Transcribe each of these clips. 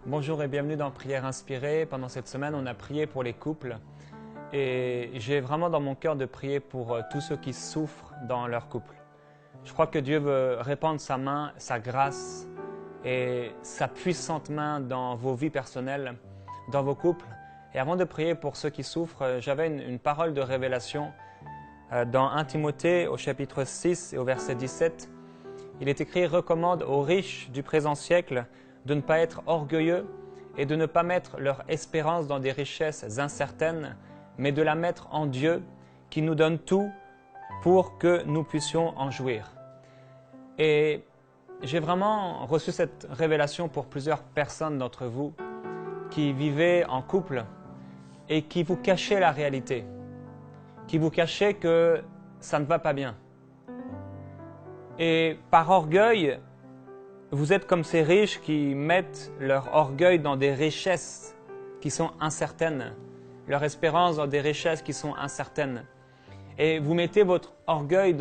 Bonjour et bienvenue dans Prière Inspirée. Pendant cette semaine, on a prié pour les couples et j'ai vraiment dans mon cœur de prier pour tous ceux qui souffrent dans leur couple. Je crois que Dieu veut répandre sa main, sa grâce et sa puissante main dans vos vies personnelles, dans vos couples. Et avant de prier pour ceux qui souffrent, j'avais une parole de révélation dans 1 Timothée au chapitre 6 et au verset 17. Il est écrit « Recommande aux riches du présent siècle de ne pas être orgueilleux et de ne pas mettre leur espérance dans des richesses incertaines, mais de la mettre en Dieu qui nous donne tout pour que nous puissions en jouir. » Et j'ai vraiment reçu cette révélation pour plusieurs personnes d'entre vous qui vivaient en couple et qui vous cachaient la réalité, qui vous cachaient que ça ne va pas bien. Et par orgueil, vous êtes comme ces riches qui mettent leur orgueil dans des richesses qui sont incertaines, leur espérance dans des richesses qui sont incertaines. Et vous mettez votre orgueil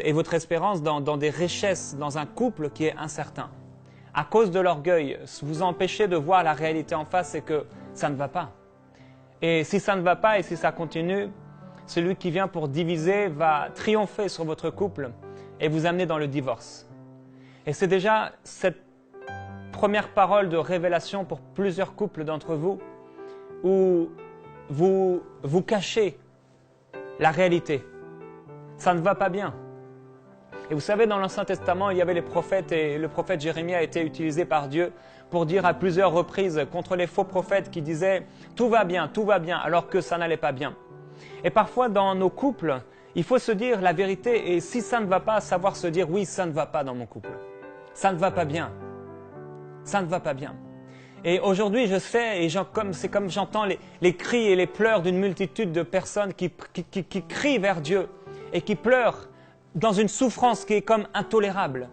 et votre espérance dans des richesses, dans un couple qui est incertain. À cause de l'orgueil, vous empêchez de voir la réalité en face, c'est que ça ne va pas. Et si ça ne va pas et si ça continue, celui qui vient pour diviser va triompher sur votre couple et vous amener dans le divorce. Et c'est déjà cette première parole de révélation pour plusieurs couples d'entre vous où vous cachez la réalité. Ça ne va pas bien. Et vous savez, dans l'Ancien Testament, il y avait les prophètes et le prophète Jérémie a été utilisé par Dieu pour dire à plusieurs reprises contre les faux prophètes qui disaient « tout va bien », alors que ça n'allait pas bien. Et parfois, dans nos couples, il faut se dire la vérité et si ça ne va pas, savoir se dire « oui, ça ne va pas dans mon couple ». Ça ne va pas bien. Ça ne va pas bien. Et aujourd'hui, je sais, et c'est comme j'entends les cris et les pleurs d'une multitude de personnes qui crient vers Dieu et qui pleurent dans une souffrance qui est comme intolérable.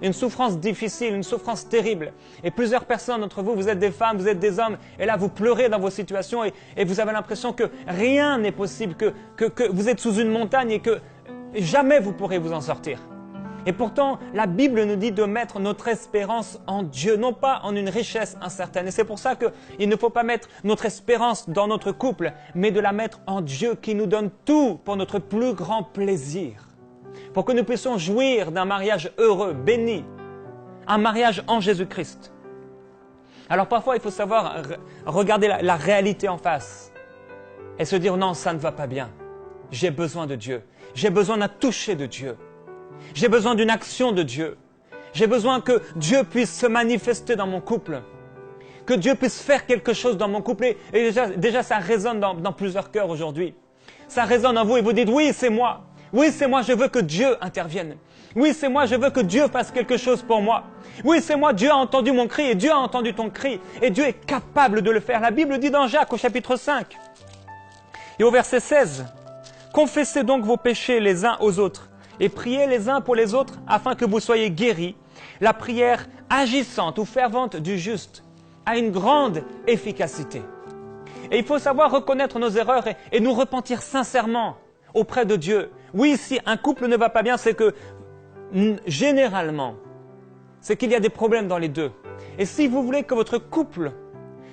Une souffrance difficile, une souffrance terrible. Et plusieurs personnes d'entre vous, vous êtes des femmes, vous êtes des hommes, et là vous pleurez dans vos situations et vous avez l'impression que rien n'est possible, que vous êtes sous une montagne et que jamais vous pourrez vous en sortir. Et pourtant, la Bible nous dit de mettre notre espérance en Dieu, non pas en une richesse incertaine. Et c'est pour ça qu'il ne faut pas mettre notre espérance dans notre couple, mais de la mettre en Dieu qui nous donne tout pour notre plus grand plaisir. Pour que nous puissions jouir d'un mariage heureux, béni, un mariage en Jésus-Christ. Alors parfois, il faut savoir regarder la réalité en face et se dire non, ça ne va pas bien. J'ai besoin de Dieu. J'ai besoin d'un toucher de Dieu. J'ai besoin d'une action de Dieu. J'ai besoin que Dieu puisse se manifester dans mon couple. Que Dieu puisse faire quelque chose dans mon couple. Et déjà ça résonne dans plusieurs cœurs aujourd'hui. Ça résonne en vous et vous dites oui, c'est moi. Oui, c'est moi, je veux que Dieu intervienne. Oui, c'est moi, je veux que Dieu fasse quelque chose pour moi. Oui, c'est moi, Dieu a entendu mon cri et Dieu a entendu ton cri. Et Dieu est capable de le faire. La Bible dit dans Jacques au chapitre 5 et au verset 16. Confessez donc vos péchés les uns aux autres et priez les uns pour les autres afin que vous soyez guéris. La prière agissante ou fervente du juste a une grande efficacité. Et il faut savoir reconnaître nos erreurs et nous repentir sincèrement auprès de Dieu. Oui, si un couple ne va pas bien, c'est que généralement, c'est qu'il y a des problèmes dans les deux. Et si vous voulez que votre couple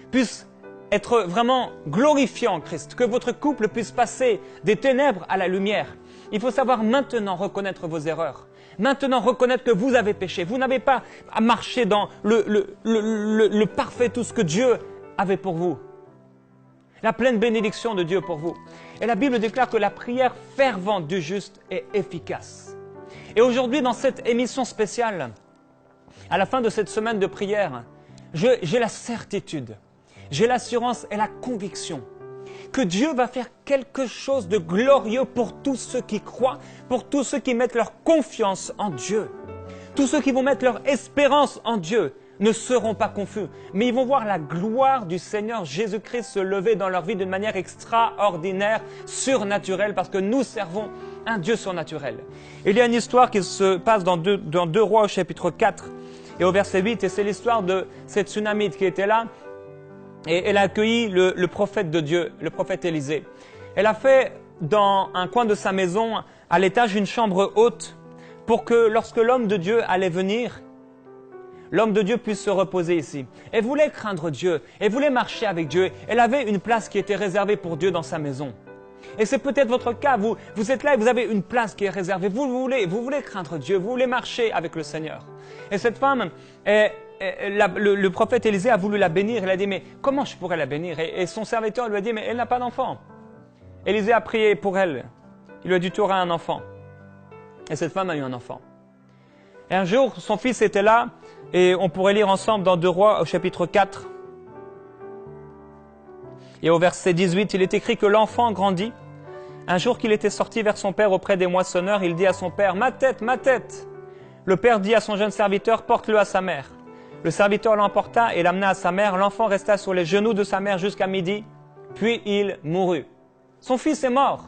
puisse être vraiment glorifié en Christ, que votre couple puisse passer des ténèbres à la lumière, il faut savoir maintenant reconnaître vos erreurs. Maintenant reconnaître que vous avez péché. Vous n'avez pas à marcher dans le parfait, tout ce que Dieu avait pour vous. La pleine bénédiction de Dieu pour vous. Et la Bible déclare que la prière fervente du juste est efficace. Et aujourd'hui, dans cette émission spéciale, à la fin de cette semaine de prière, j'ai la certitude, j'ai l'assurance et la conviction que Dieu va faire quelque chose de glorieux pour tous ceux qui croient, pour tous ceux qui mettent leur confiance en Dieu. Tous ceux qui vont mettre leur espérance en Dieu ne seront pas confus, mais ils vont voir la gloire du Seigneur Jésus-Christ se lever dans leur vie d'une manière extraordinaire, surnaturelle, parce que nous servons un Dieu surnaturel. Il y a une histoire qui se passe dans 2 Rois au chapitre 4 et au verset 8, et c'est l'histoire de cette Sunamite qui était là, et elle a accueilli le prophète de Dieu, le prophète Élisée. Elle a fait dans un coin de sa maison, à l'étage, une chambre haute, pour que lorsque l'homme de Dieu allait venir, l'homme de Dieu puisse se reposer ici. Elle voulait craindre Dieu, elle voulait marcher avec Dieu. Elle avait une place qui était réservée pour Dieu dans sa maison. Et c'est peut-être votre cas, vous êtes là et vous avez une place qui est réservée. Vous voulez craindre Dieu, vous voulez marcher avec le Seigneur. Et cette femme, le prophète Élisée a voulu la bénir. Il a dit, mais comment je pourrais la bénir? Et son serviteur lui a dit, mais elle n'a pas d'enfant. Élisée a prié pour elle. Il lui a dit, tu auras un enfant. Et cette femme a eu un enfant. Et un jour, son fils était là, et on pourrait lire ensemble dans 2 Rois au chapitre 4. Et au verset 18, il est écrit que l'enfant grandit. Un jour qu'il était sorti vers son père auprès des moissonneurs, il dit à son père, « Ma tête, ma tête !» Le père dit à son jeune serviteur, « Porte-le à sa mère. » Le serviteur l'emporta et l'amena à sa mère. L'enfant resta sur les genoux de sa mère jusqu'à midi, puis il mourut. Son fils est mort.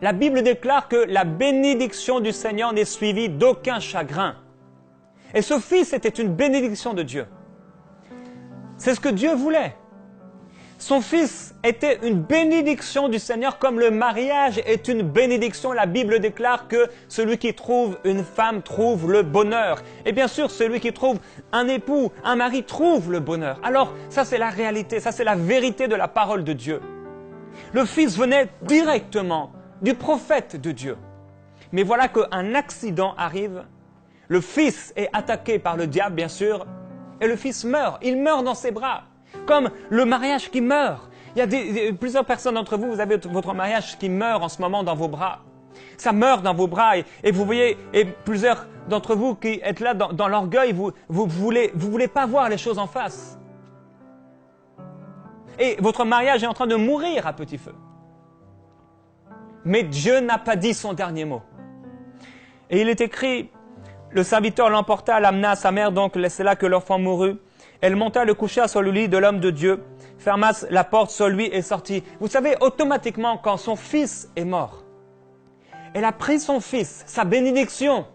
La Bible déclare que la bénédiction du Seigneur n'est suivie d'aucun chagrin. Et ce fils était une bénédiction de Dieu. C'est ce que Dieu voulait. Son fils était une bénédiction du Seigneur comme le mariage est une bénédiction. La Bible déclare que celui qui trouve une femme trouve le bonheur. Et bien sûr, celui qui trouve un époux, un mari trouve le bonheur. Alors, ça c'est la réalité, ça c'est la vérité de la parole de Dieu. Le fils venait directement du prophète de Dieu. Mais voilà qu'un accident arrive. Le fils est attaqué par le diable, bien sûr, et le fils meurt. Il meurt dans ses bras. Comme le mariage qui meurt. Il y a plusieurs personnes d'entre vous, vous avez votre mariage qui meurt en ce moment dans vos bras. Ça meurt dans vos bras et vous voyez, et plusieurs d'entre vous qui êtes là dans l'orgueil, vous voulez pas voir les choses en face. Et votre mariage est en train de mourir à petit feu. Mais Dieu n'a pas dit son dernier mot. Et il est écrit, le serviteur l'emporta, l'amena à sa mère, donc c'est là que l'enfant mourut. Elle monta, le coucha sur le lit de l'homme de Dieu, ferma la porte sur lui et sortit. Vous savez, automatiquement, quand son fils est mort, elle a pris son fils, sa bénédiction,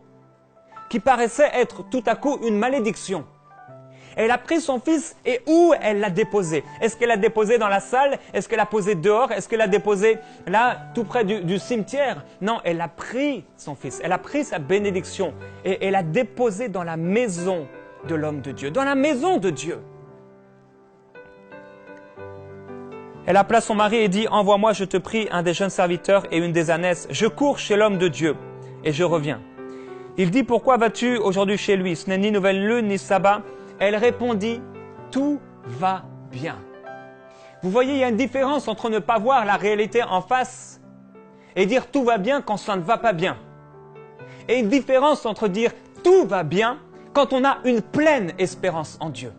qui paraissait être tout à coup une malédiction. Elle a pris son fils et où elle l'a déposé? Est-ce qu'elle l'a déposé dans la salle? Est-ce qu'elle l'a posé dehors? Est-ce qu'elle l'a déposé là, tout près du cimetière? Non, elle a pris son fils, elle a pris sa bénédiction et elle l'a déposé dans la maison de l'homme de Dieu, dans la maison de Dieu. Elle appela son mari et dit, « Envoie-moi, je te prie, un des jeunes serviteurs et une des ânesses. Je cours chez l'homme de Dieu et je reviens. » Il dit, « Pourquoi vas-tu aujourd'hui chez lui? Ce n'est ni nouvelle lune ni sabbat. » Elle répondit, « Tout va bien. » Vous voyez, il y a une différence entre ne pas voir la réalité en face et dire « tout va bien » quand ça ne va pas bien. Et une différence entre dire « tout va bien » quand on a une pleine espérance en Dieu.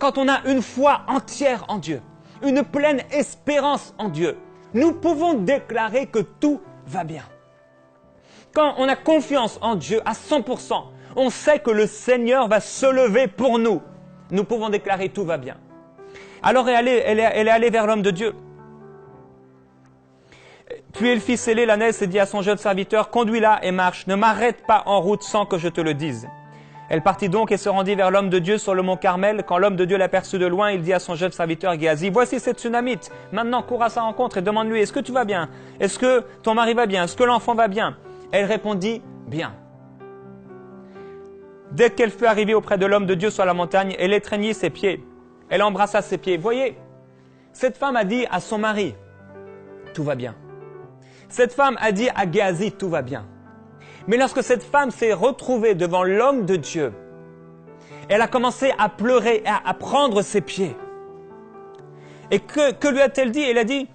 Quand on a une foi entière en Dieu, une pleine espérance en Dieu, nous pouvons déclarer que tout va bien. Quand on a confiance en Dieu à 100%, on sait que le Seigneur va se lever pour nous. Nous pouvons déclarer tout va bien. Alors elle est allée vers l'homme de Dieu. Puis elle fit sceller l'ânesse et dit à son jeune serviteur, « Conduis-la et marche, ne m'arrête pas en route sans que je te le dise. » Elle partit donc et se rendit vers l'homme de Dieu sur le mont Carmel. Quand l'homme de Dieu l'aperçut de loin, il dit à son jeune serviteur Géasi, « Voici cette Tsunamite. Maintenant cours à sa rencontre et demande-lui, est-ce que tu vas bien? Est-ce que ton mari va bien? Est-ce que l'enfant va bien? » Elle répondit, « Bien. » Dès qu'elle fut arrivée auprès de l'homme de Dieu sur la montagne, elle étreignit ses pieds. Elle embrassa ses pieds. Voyez, cette femme a dit à son mari, « Tout va bien. » Cette femme a dit à Géasi, « Tout va bien. » Mais lorsque cette femme s'est retrouvée devant l'homme de Dieu, elle a commencé à pleurer, à prendre ses pieds. Et que lui a-t-elle dit? Elle a dit,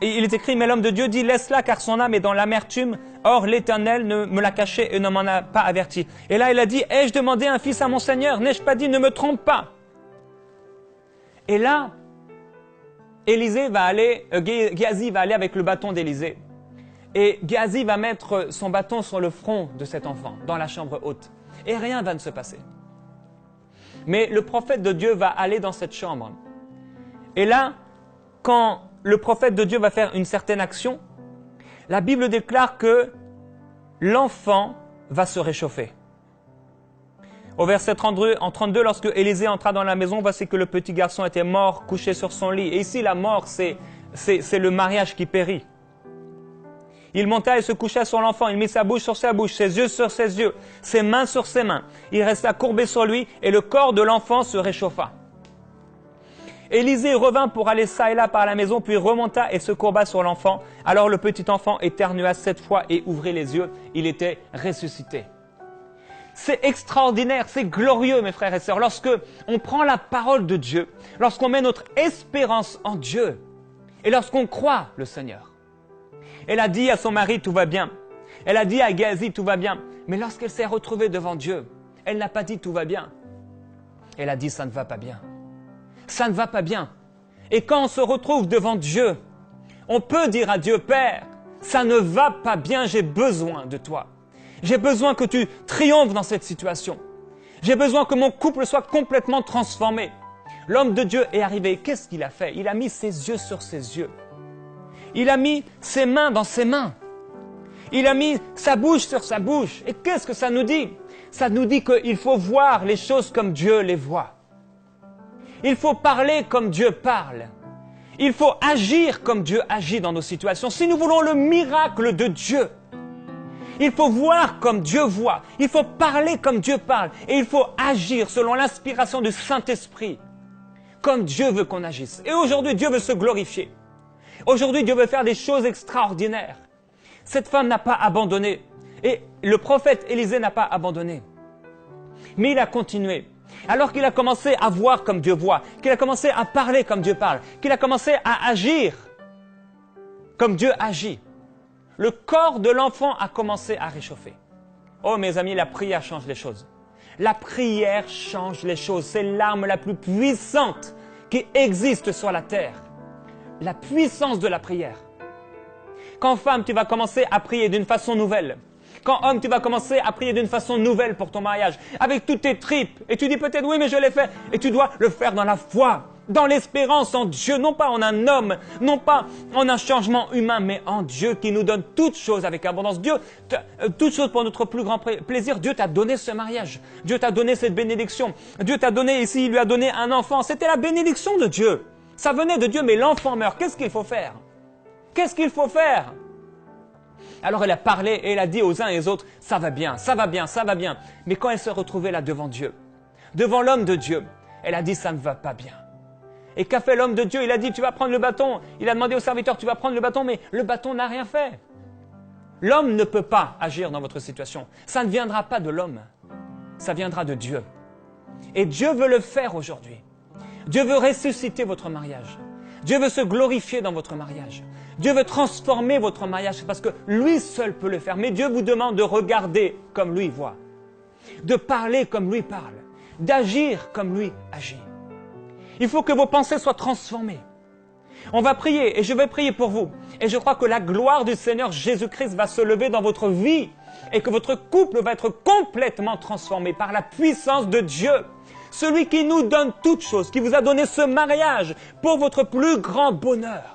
et il est écrit, mais l'homme de Dieu dit, laisse-la car son âme est dans l'amertume. Or l'Éternel ne me l'a caché et ne m'en a pas averti. Et là, elle a dit, ai-je demandé un fils à mon Seigneur? N'ai-je pas dit, ne me trompe pas? Et là, Géasi va aller avec le bâton d'Élisée. Et Géasi va mettre son bâton sur le front de cet enfant, dans la chambre haute. Et rien va ne se passer. Mais le prophète de Dieu va aller dans cette chambre. Et là, quand le prophète de Dieu va faire une certaine action, la Bible déclare que l'enfant va se réchauffer. Au verset 32, lorsque Élisée entra dans la maison, voici que le petit garçon était mort, couché sur son lit. Et ici, la mort, c'est le mariage qui périt. Il monta et se coucha sur l'enfant. Il mit sa bouche sur sa bouche, ses yeux sur ses yeux, ses mains sur ses mains. Il resta courbé sur lui et le corps de l'enfant se réchauffa. Élisée revint pour aller çà et là par la maison, puis remonta et se courba sur l'enfant. Alors le petit enfant éternua 7 fois et ouvrit les yeux. Il était ressuscité. C'est extraordinaire, c'est glorieux, mes frères et sœurs, lorsque on prend la parole de Dieu, lorsqu'on met notre espérance en Dieu et lorsqu'on croit le Seigneur. Elle a dit à son mari, tout va bien. Elle a dit à Géasi, tout va bien. Mais lorsqu'elle s'est retrouvée devant Dieu, elle n'a pas dit tout va bien. Elle a dit, ça ne va pas bien. Ça ne va pas bien. Et quand on se retrouve devant Dieu, on peut dire à Dieu, Père, ça ne va pas bien, j'ai besoin de toi. J'ai besoin que tu triomphes dans cette situation. J'ai besoin que mon couple soit complètement transformé. L'homme de Dieu est arrivé. Qu'est-ce qu'il a fait? Il a mis ses yeux sur ses yeux. Il a mis ses mains dans ses mains. Il a mis sa bouche sur sa bouche. Et qu'est-ce que ça nous dit? Ça nous dit qu'il faut voir les choses comme Dieu les voit. Il faut parler comme Dieu parle. Il faut agir comme Dieu agit dans nos situations. Si nous voulons le miracle de Dieu, il faut voir comme Dieu voit. Il faut parler comme Dieu parle. Et il faut agir selon l'inspiration du Saint-Esprit, comme Dieu veut qu'on agisse. Et aujourd'hui, Dieu veut se glorifier. Aujourd'hui, Dieu veut faire des choses extraordinaires. Cette femme n'a pas abandonné. Et le prophète Élisée n'a pas abandonné. Mais il a continué. Alors qu'il a commencé à voir comme Dieu voit, qu'il a commencé à parler comme Dieu parle, qu'il a commencé à agir comme Dieu agit, le corps de l'enfant a commencé à réchauffer. Oh mes amis, la prière change les choses. La prière change les choses. C'est l'arme la plus puissante qui existe sur la terre. La puissance de la prière. Quand femme, tu vas commencer à prier d'une façon nouvelle. Quand homme, tu vas commencer à prier d'une façon nouvelle pour ton mariage, avec toutes tes tripes. Et tu dis peut-être, oui, mais je l'ai fait. Et tu dois le faire dans la foi, dans l'espérance en Dieu, non pas en un homme, non pas en un changement humain, mais en Dieu qui nous donne toutes choses avec abondance. Dieu, toutes choses pour notre plus grand plaisir. Dieu t'a donné ce mariage. Dieu t'a donné cette bénédiction. Dieu t'a donné ici, il lui a donné un enfant. C'était la bénédiction de Dieu. Ça venait de Dieu, mais l'enfant meurt. Qu'est-ce qu'il faut faire? Qu'est-ce qu'il faut faire? Alors elle a parlé et elle a dit aux uns et aux autres, ça va bien, ça va bien, ça va bien. Mais quand elle se retrouvait là devant Dieu, devant l'homme de Dieu, elle a dit, ça ne va pas bien. Et qu'a fait l'homme de Dieu? Il a dit, tu vas prendre le bâton. Il a demandé au serviteur, tu vas prendre le bâton, mais le bâton n'a rien fait. L'homme ne peut pas agir dans votre situation. Ça ne viendra pas de l'homme, ça viendra de Dieu. Et Dieu veut le faire aujourd'hui. Dieu veut ressusciter votre mariage. Dieu veut se glorifier dans votre mariage. Dieu veut transformer votre mariage parce que lui seul peut le faire. Mais Dieu vous demande de regarder comme lui voit, de parler comme lui parle, d'agir comme lui agit. Il faut que vos pensées soient transformées. On va prier et je vais prier pour vous. Et je crois que la gloire du Seigneur Jésus-Christ va se lever dans votre vie et que votre couple va être complètement transformé par la puissance de Dieu. Celui qui nous donne toutes choses, qui vous a donné ce mariage pour votre plus grand bonheur.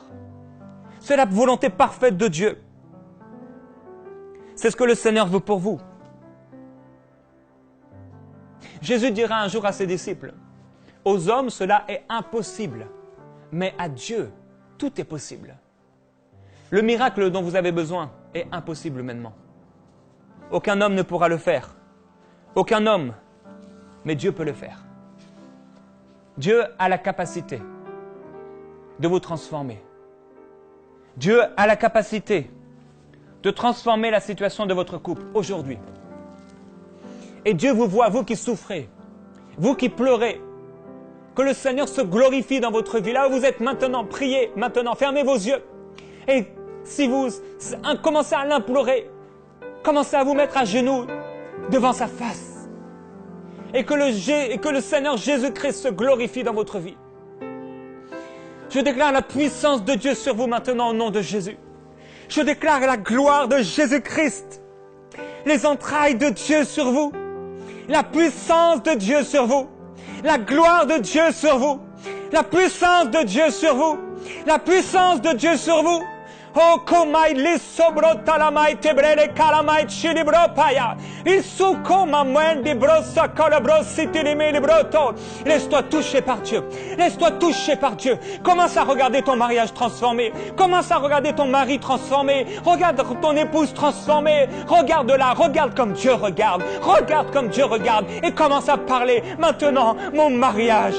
C'est la volonté parfaite de Dieu. C'est ce que le Seigneur veut pour vous. Jésus dira un jour à ses disciples, « Aux hommes, cela est impossible, mais à Dieu, tout est possible. » Le miracle dont vous avez besoin est impossible humainement. Aucun homme ne pourra le faire. Aucun homme, mais Dieu peut le faire. Dieu a la capacité de vous transformer. Dieu a la capacité de transformer la situation de votre couple aujourd'hui. Et Dieu vous voit, vous qui souffrez, vous qui pleurez, que le Seigneur se glorifie dans votre vie. Là où vous êtes maintenant, priez maintenant, fermez vos yeux. Et si vous commencez à l'implorer, commencez à vous mettre à genoux devant sa face. Et que le Seigneur Jésus-Christ se glorifie dans votre vie. Je déclare la puissance de Dieu sur vous maintenant au nom de Jésus. Je déclare la gloire de Jésus-Christ, les entrailles de Dieu sur vous, la puissance de Dieu sur vous, la gloire de Dieu sur vous, la puissance de Dieu sur vous, la puissance de Dieu sur vous. Oh, komai lisobro talamai tebrele kalamai chilibro paya. Il soukoma mwen di brosa kolabro sitilimi libroto. Laisse-toi toucher par Dieu. Laisse-toi toucher par Dieu. Commence à regarder ton mariage transformé. Commence à regarder ton mari transformé. Regarde ton épouse transformée. Regarde-la. Regarde comme Dieu regarde. Regarde comme Dieu regarde. Et commence à parler. Maintenant, mon mariage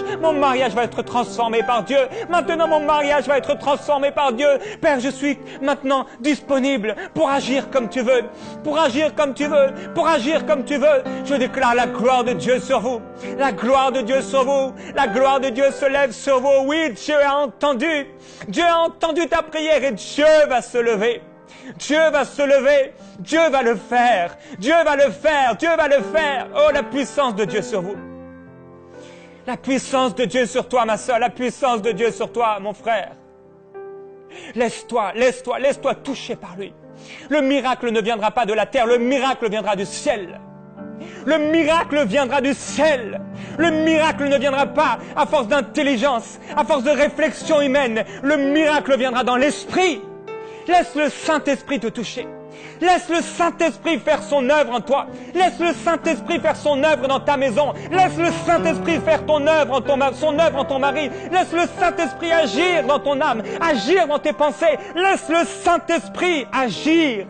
va être transformé par Dieu. Maintenant, mon mariage va être transformé par Dieu. Père, je suis maintenant disponible pour agir comme tu veux. Pour agir comme tu veux. Pour agir comme tu veux. Je déclare la gloire de Dieu sur vous. La gloire de Dieu sur vous. La gloire de Dieu se lève sur vous. Oui, Dieu a entendu. Dieu a entendu ta prière et Dieu va se lever. Dieu va se lever. Dieu va le faire. Dieu va le faire. Dieu va le faire. Oh, la puissance de Dieu sur vous. La puissance de Dieu sur toi, ma sœur. La puissance de Dieu sur toi, mon frère. Laisse-toi toucher par lui. Le miracle ne viendra pas de la terre, le miracle viendra du ciel. Le miracle viendra du ciel. Le miracle ne viendra pas à force d'intelligence, à force de réflexion humaine. Le miracle viendra dans l'esprit. Laisse le Saint-Esprit te toucher. Laisse le Saint-Esprit faire son œuvre en toi. Laisse le Saint-Esprit faire son œuvre dans ta maison. Laisse le Saint-Esprit faire son œuvre en ton mari. Laisse le Saint-Esprit agir dans ton âme, agir dans tes pensées. Laisse le Saint-Esprit agir.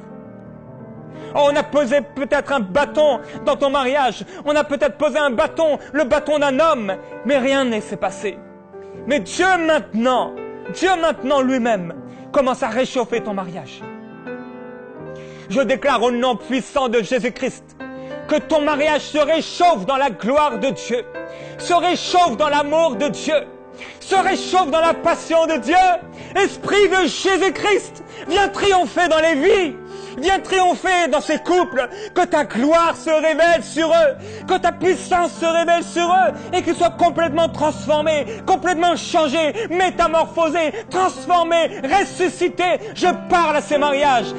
Oh, on a posé peut-être un bâton dans ton mariage. On a peut-être posé un bâton, le bâton d'un homme. Mais rien ne s'est passé. Mais Dieu maintenant lui-même commence à réchauffer ton mariage. Je déclare au nom puissant de Jésus-Christ que ton mariage se réchauffe dans la gloire de Dieu, se réchauffe dans l'amour de Dieu, se réchauffe dans la passion de Dieu. Esprit de Jésus-Christ, viens triompher dans les vies. Viens triompher dans ces couples, que ta gloire se révèle sur eux, que ta puissance se révèle sur eux et qu'ils soient complètement transformés, complètement changés, métamorphosés, transformés, ressuscités. Je parle à ces mariages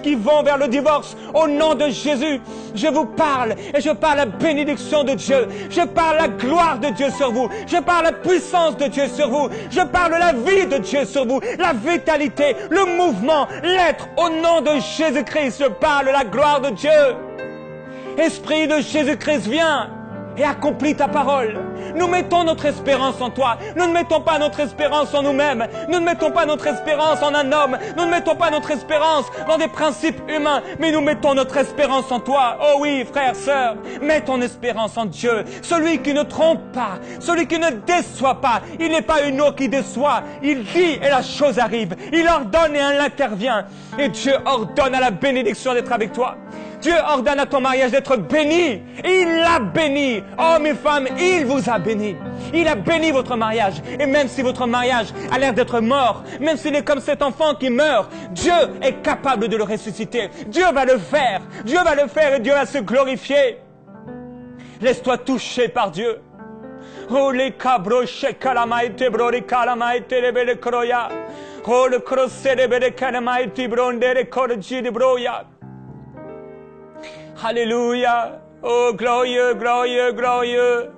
qui vont vers le divorce au nom de Jésus. Je vous parle et je parle la bénédiction de Dieu. Je parle la gloire de Dieu sur vous. Je parle la puissance de Dieu sur vous. Je parle la vie de Dieu sur vous, la vitalité, le mouvement, l'être au nom de Jésus-Christ. Je parle la gloire de Dieu. Esprit de Jésus-Christ, viens et accomplis ta parole. Nous mettons notre espérance en toi. Nous ne mettons pas notre espérance en nous-mêmes. Nous ne mettons pas notre espérance en un homme. Nous ne mettons pas notre espérance dans des principes humains. Mais nous mettons notre espérance en toi. Oh oui, frère, sœur, mets ton espérance en Dieu. Celui qui ne trompe pas. Celui qui ne déçoit pas. Il n'est pas une eau qui déçoit. Il dit et la chose arrive. Il ordonne et elle intervient. Et Dieu ordonne à la bénédiction d'être avec toi. Dieu ordonne à ton mariage d'être béni. Et il l'a béni. Oh mes femmes, il vous a béni. Il a béni votre mariage. Et même si votre mariage a l'air d'être mort, même s'il est comme cet enfant qui meurt, Dieu est capable de le ressusciter. Dieu va le faire. Dieu va le faire et Dieu va se glorifier. Laisse-toi toucher par Dieu. Oh les cabros, shekalamaite brori kalamaite lebele kroya. Oh le crosse lebele kalamaite brondere korji de broya. Alléluia. Oh, glorieux, glorieux, glorieux.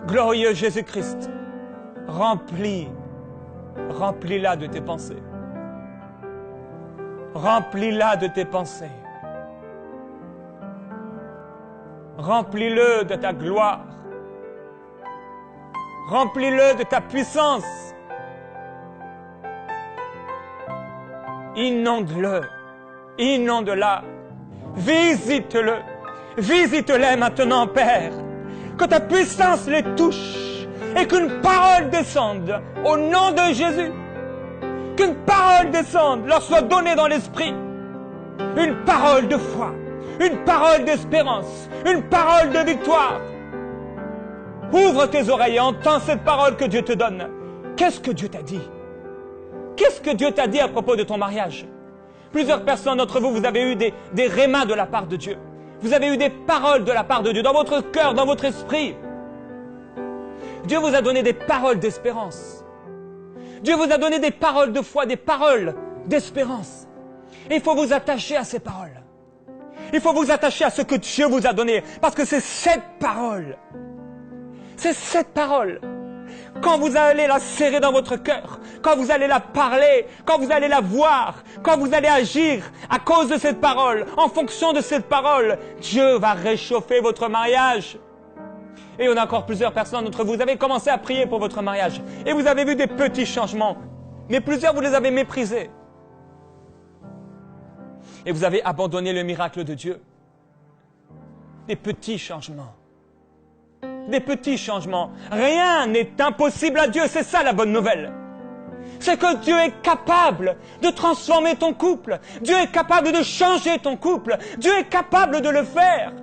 Glorieux Jésus-Christ. Remplis-la de tes pensées. Remplis-la de tes pensées. Remplis-le de ta gloire. Remplis-le de ta puissance. Inonde-le. Inonde-la. Visite-le. Visite-les maintenant, Père. Que ta puissance les touche et qu'une parole descende au nom de Jésus. Qu'une parole descende, leur soit donnée dans l'esprit. Une parole de foi, une parole d'espérance, une parole de victoire. Ouvre tes oreilles et entends cette parole que Dieu te donne. Qu'est-ce que Dieu t'a dit? Qu'est-ce que Dieu t'a dit à propos de ton mariage? Plusieurs personnes d'entre vous, vous avez eu des rémas de la part de Dieu. Vous avez eu des paroles de la part de Dieu dans votre cœur, dans votre esprit. Dieu vous a donné des paroles d'espérance. Dieu vous a donné des paroles de foi, des paroles d'espérance. Et il faut vous attacher à ces paroles. Il faut vous attacher à ce que Dieu vous a donné. Parce que c'est cette parole. C'est cette parole. Quand vous allez la serrer dans votre cœur, quand vous allez la parler, quand vous allez la voir, quand vous allez agir à cause de cette parole, en fonction de cette parole, Dieu va réchauffer votre mariage. Et on a encore plusieurs personnes d'entre vous, vous avez commencé à prier pour votre mariage et vous avez vu des petits changements, mais plusieurs vous les avez méprisés. Et vous avez abandonné le miracle de Dieu. Des petits changements. Des petits changements. Rien n'est impossible à Dieu, c'est ça la bonne nouvelle. C'est que Dieu est capable de transformer ton couple. Dieu est capable de changer ton couple. Dieu est capable de le faire.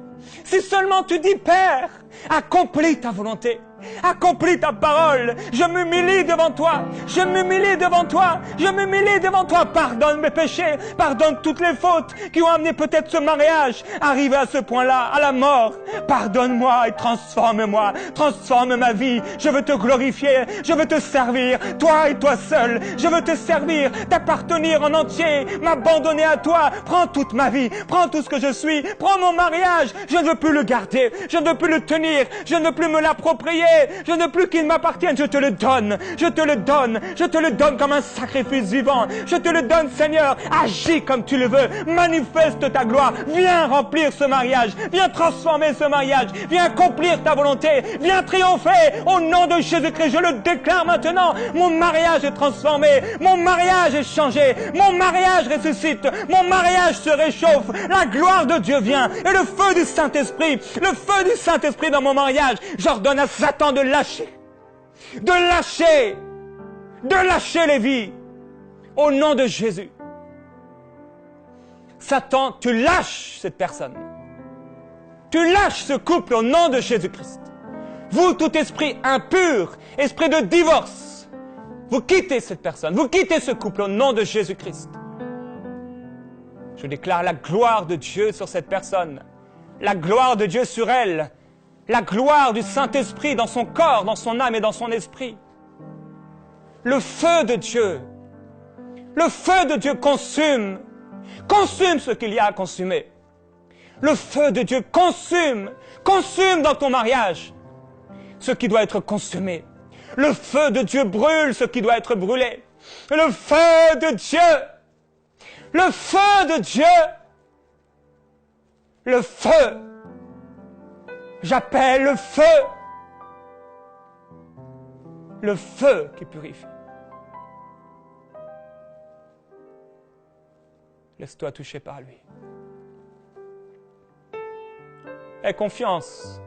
Si seulement tu dis, Père, accomplis ta volonté. Accomplis ta parole. Je m'humilie devant toi. Je m'humilie devant toi. Je m'humilie devant toi. Pardonne mes péchés. Pardonne toutes les fautes qui ont amené peut-être ce mariage arrivé à ce point-là, à la mort. Pardonne-moi et transforme-moi. Transforme ma vie. Je veux te glorifier. Je veux te servir. Toi et toi seul. Je veux te servir, t'appartenir en entier, m'abandonner à toi. Prends toute ma vie. Prends tout ce que je suis. Prends mon mariage. Je ne veux plus le garder. Je ne veux plus le tenir. Je ne veux plus me l'approprier. Je ne veux plus qu'il m'appartienne, je te le donne, je te le donne, je te le donne comme un sacrifice vivant, je te le donne Seigneur, agis comme tu le veux, manifeste ta gloire, viens remplir ce mariage, viens transformer ce mariage, viens accomplir ta volonté, viens triompher au nom de Jésus-Christ, je le déclare maintenant, mon mariage est transformé, mon mariage est changé, mon mariage ressuscite, mon mariage se réchauffe, la gloire de Dieu vient, et le feu du Saint-Esprit dans mon mariage, j'ordonne à Satan de lâcher les vies au nom de Jésus. Satan, tu lâches cette personne. Tu lâches ce couple au nom de Jésus-Christ. Vous, tout esprit impur, esprit de divorce, vous quittez cette personne, vous quittez ce couple au nom de Jésus-Christ. Je déclare la gloire de Dieu sur cette personne, la gloire de Dieu sur elle, la gloire du Saint-Esprit dans son corps, dans son âme et dans son esprit. Le feu de Dieu consume ce qu'il y a à consumer. Le feu de Dieu consume dans ton mariage ce qui doit être consumé. Le feu de Dieu brûle ce qui doit être brûlé. Le feu de Dieu, le feu de Dieu, le feu. J'appelle le feu qui purifie. Laisse-toi toucher par lui. Aie confiance.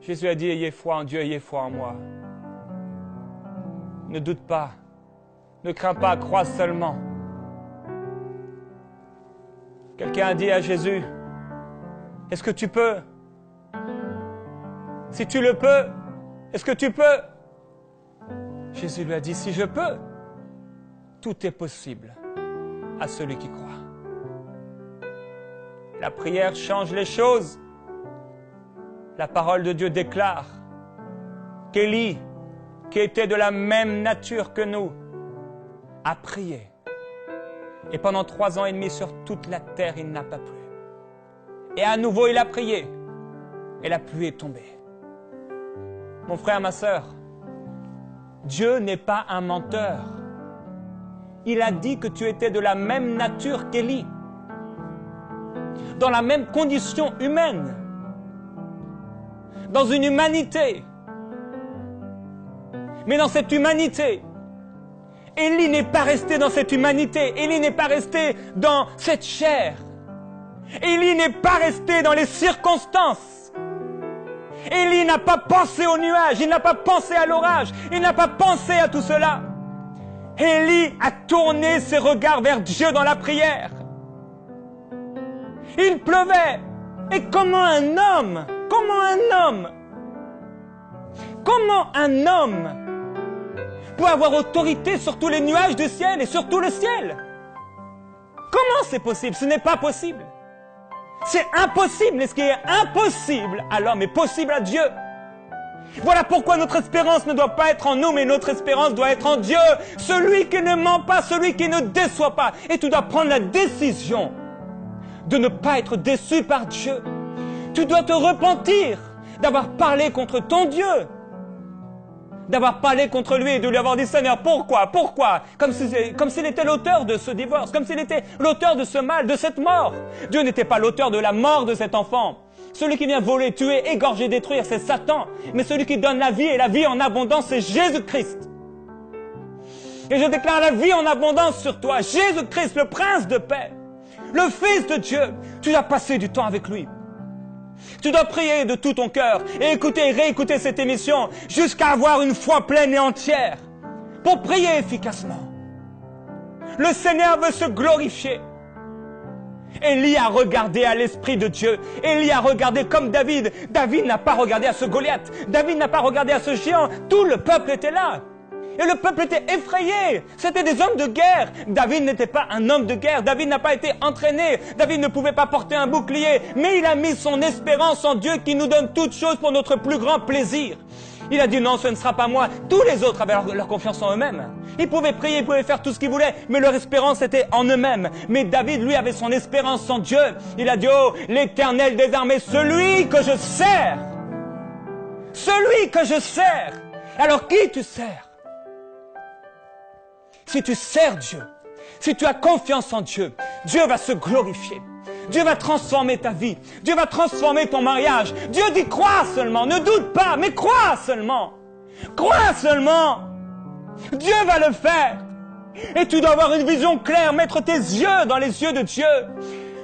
Jésus a dit, ayez foi en Dieu, ayez foi en moi. Ne doute pas, ne crains pas, crois seulement. Quelqu'un a dit à Jésus, est-ce que tu peux? Si tu le peux, est-ce que tu peux? Jésus lui a dit, si je peux, tout est possible à celui qui croit. La prière change les choses. La parole de Dieu déclare qu'Élie, qui était de la même nature que nous, a prié. Et pendant 3 ans et demi sur toute la terre, il n'a pas plu. Et à nouveau, il a prié. Et la pluie est tombée. Mon frère, ma sœur, Dieu n'est pas un menteur. Il a dit que tu étais de la même nature qu'Élie. Dans la même condition humaine. Dans une humanité. Mais dans cette humanité, Élie n'est pas resté dans cette humanité. Élie n'est pas resté dans cette chair. Élie n'est pas resté dans les circonstances. Élie n'a pas pensé au nuage, il n'a pas pensé à l'orage, il n'a pas pensé à tout cela. Élie a tourné ses regards vers Dieu dans la prière. Il pleuvait. Et comment un homme peut avoir autorité sur tous les nuages du ciel et sur tout le ciel? Comment c'est possible? Ce n'est pas possible. C'est impossible. Et ce qui est impossible à l'homme est possible à Dieu. Voilà pourquoi notre espérance ne doit pas être en nous, mais notre espérance doit être en Dieu. Celui qui ne ment pas, celui qui ne déçoit pas. Et tu dois prendre la décision de ne pas être déçu par Dieu. Tu dois te repentir d'avoir parlé contre ton Dieu. d'avoir parlé contre lui et de lui avoir dit « Seigneur, pourquoi? Comme s'il était l'auteur de ce divorce, comme s'il était l'auteur de ce mal, de cette mort. Dieu n'était pas l'auteur de la mort de cet enfant. Celui qui vient voler, tuer, égorger, détruire, c'est Satan. Mais celui qui donne la vie et la vie en abondance, c'est Jésus-Christ. Et je déclare la vie en abondance sur toi. Jésus-Christ, le prince de paix, le Fils de Dieu. Tu dois passer du temps avec lui. Tu dois prier de tout ton cœur et écouter et réécouter cette émission jusqu'à avoir une foi pleine et entière pour prier efficacement. Le Seigneur veut se glorifier. Élie a regardé à l'Esprit de Dieu. Élie a regardé comme David. David n'a pas regardé à ce Goliath. David n'a pas regardé à ce géant. Tout le peuple était là. Et le peuple était effrayé. C'était des hommes de guerre. David n'était pas un homme de guerre. David n'a pas été entraîné. David ne pouvait pas porter un bouclier. Mais il a mis son espérance en Dieu qui nous donne toutes choses pour notre plus grand plaisir. Il a dit non, ce ne sera pas moi. Tous les autres avaient leur confiance en eux-mêmes. Ils pouvaient prier, ils pouvaient faire tout ce qu'ils voulaient, mais leur espérance était en eux-mêmes. Mais David, lui, avait son espérance en Dieu. Il a dit, oh, l'Éternel des armées, celui que je sers. Celui que je sers. Alors qui tu sers? Si tu sers Dieu, si tu as confiance en Dieu, Dieu va se glorifier. Dieu va transformer ta vie. Dieu va transformer ton mariage. Dieu dit crois seulement. Ne doute pas, mais crois seulement. Crois seulement. Dieu va le faire. Et tu dois avoir une vision claire. Mettre tes yeux dans les yeux de Dieu.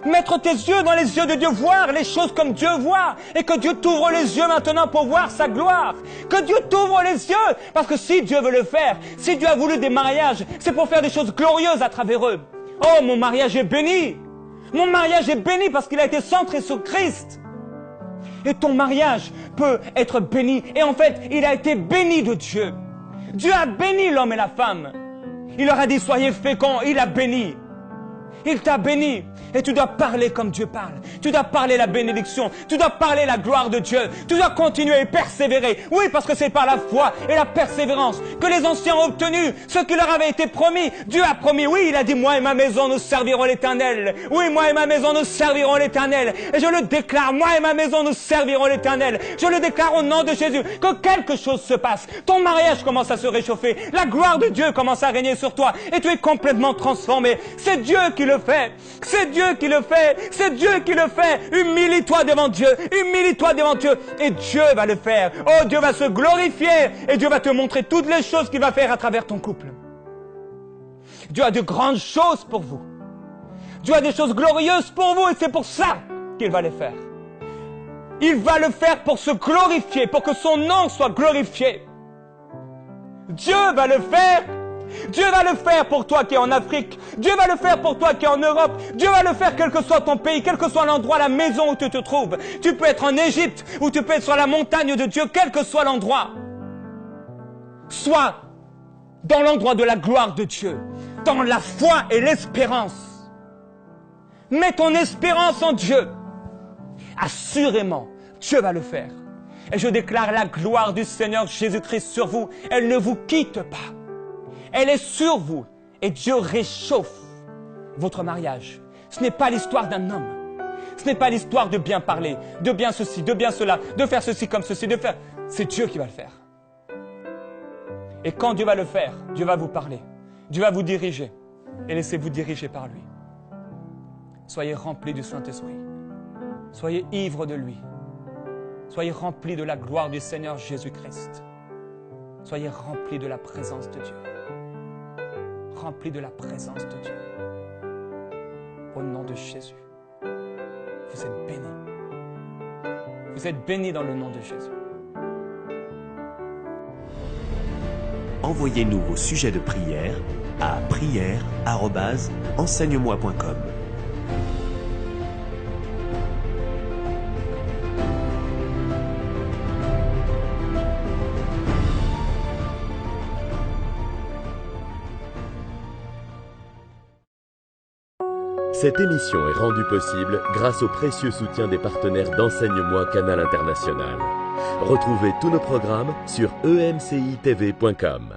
Mettre tes yeux dans les yeux de Dieu. Voir les choses comme Dieu voit. Et que Dieu t'ouvre les yeux maintenant pour voir sa gloire. Que Dieu t'ouvre les yeux. Parce que si Dieu veut le faire, si Dieu a voulu des mariages, c'est pour faire des choses glorieuses à travers eux. Oh, mon mariage est béni. Mon mariage est béni parce qu'il a été centré sur Christ. Et ton mariage peut être béni. Et en fait, il a été béni de Dieu. Dieu a béni l'homme et la femme. Il leur a dit, soyez féconds. Il a béni. Il t'a béni. Et tu dois parler comme Dieu parle. Tu dois parler la bénédiction. Tu dois parler la gloire de Dieu. Tu dois continuer et persévérer. Oui, parce que c'est par la foi et la persévérance que les anciens ont obtenu ce qui leur avait été promis. Dieu a promis, oui, il a dit, moi et ma maison, nous servirons l'Éternel. Oui, moi et ma maison, nous servirons l'Éternel. Et je le déclare, moi et ma maison, nous servirons l'Éternel. Je le déclare au nom de Jésus, que quelque chose se passe. Ton mariage commence à se réchauffer. La gloire de Dieu commence à régner sur toi. Et tu es complètement transformé. C'est Dieu qui le fait. C'est Dieu qui le fait. C'est Dieu qui le fait. Humilie-toi devant Dieu. Humilie-toi devant Dieu. Et Dieu va le faire. Oh, Dieu va se glorifier. Et Dieu va te montrer toutes les choses qu'il va faire à travers ton couple. Dieu a de grandes choses pour vous. Dieu a des choses glorieuses pour vous. Et c'est pour ça qu'il va les faire. Il va le faire pour se glorifier. Pour que son nom soit glorifié. Dieu va le faire. Dieu va le faire pour toi qui es en Afrique. Dieu va le faire pour toi qui es en Europe. Dieu va le faire quel que soit ton pays, quel que soit l'endroit, la maison où tu te trouves. Tu peux être en Égypte ou tu peux être sur la montagne de Dieu, quel que soit l'endroit. Sois dans l'endroit de la gloire de Dieu, dans la foi et l'espérance. Mets ton espérance en Dieu. Assurément, Dieu va le faire. Et je déclare la gloire du Seigneur Jésus-Christ sur vous. Elle ne vous quitte pas. Elle est sur vous et Dieu réchauffe votre mariage. Ce n'est pas l'histoire d'un homme. Ce n'est pas l'histoire de bien parler, de bien ceci, de bien cela, de faire ceci comme ceci, de faire... C'est Dieu qui va le faire. Et quand Dieu va le faire, Dieu va vous parler. Dieu va vous diriger. Et laissez-vous diriger par lui. Soyez remplis du Saint-Esprit. Soyez ivres de lui. Soyez remplis de la gloire du Seigneur Jésus-Christ. Soyez remplis de la présence de Dieu. Remplis de la présence de Dieu. Au nom de Jésus. Vous êtes bénis. Vous êtes bénis dans le nom de Jésus. Envoyez-nous vos sujets de prière à prière@enseigne-moi.com. Cette émission est rendue possible grâce au précieux soutien des partenaires d'Enseigne-moi Canal International. Retrouvez tous nos programmes sur emcitv.com.